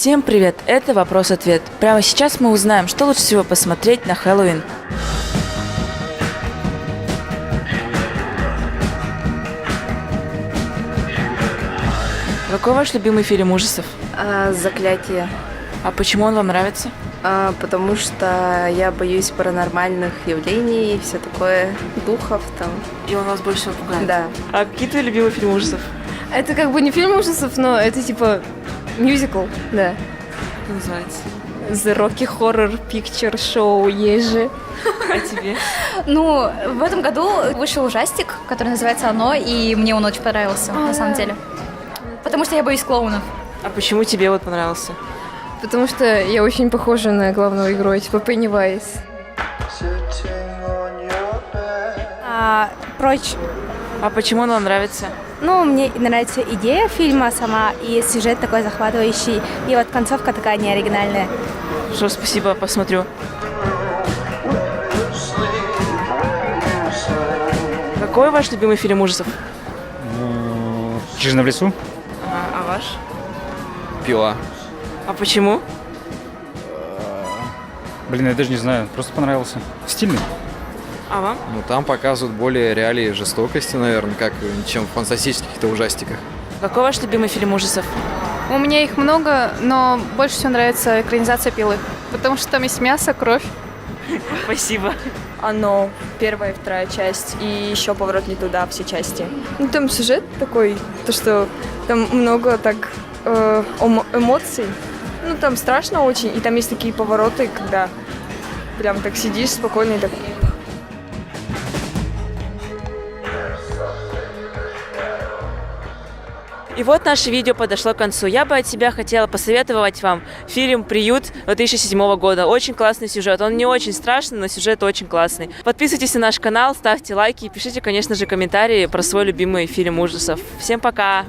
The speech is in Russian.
Всем привет, это «Вопрос-ответ». Прямо сейчас мы узнаем, что лучше всего посмотреть на Хэллоуин. Какой ваш любимый фильм ужасов? «Заклятие». А почему он вам нравится? Потому что я боюсь паранормальных явлений и все такое, духов там. И он вас больше всего пугает? Да. А какие твои любимые фильмы ужасов? Это как бы не фильм ужасов, но это типа мюзикл, да. Как называется? The Rocky Horror Picture Show есть же. А тебе? Ну, в этом году вышел ужастик, который называется «Оно», и мне он очень понравился, на самом деле. Потому что я боюсь клоунов. А почему тебе вот понравился? Потому что я очень похожа на главного героя, типа Пеннивайз. Прочь. А почему он вам нравится? Ну, мне нравится идея фильма сама, и сюжет такой захватывающий, и вот концовка такая неоригинальная. Что, спасибо, посмотрю. Какой ваш любимый фильм ужасов? «Хижина в лесу». А ваш? «Пила». А почему? Блин, я даже не знаю, просто понравился. Стильный. А вам? Ну, там показывают более реалии жестокости, наверное, чем в фантастических каких-то ужастиках. Какой ваш любимый фильм ужасов? У меня их много, но больше всего нравится экранизация «Пилы», потому что там есть мясо, кровь. Спасибо. «Оно», первая и вторая часть, и еще «Поворот не туда», все части. Ну, там сюжет такой, то что там много так эмоций. Ну, там страшно очень, и там есть такие повороты, когда прям так сидишь спокойно и так... И вот наше видео подошло к концу. Я бы от себя хотела посоветовать вам фильм «Приют» 2007 года. Очень классный сюжет. Он не очень страшный, но сюжет очень классный. Подписывайтесь на наш канал, ставьте лайки и пишите, конечно же, комментарии про свой любимый фильм ужасов. Всем пока!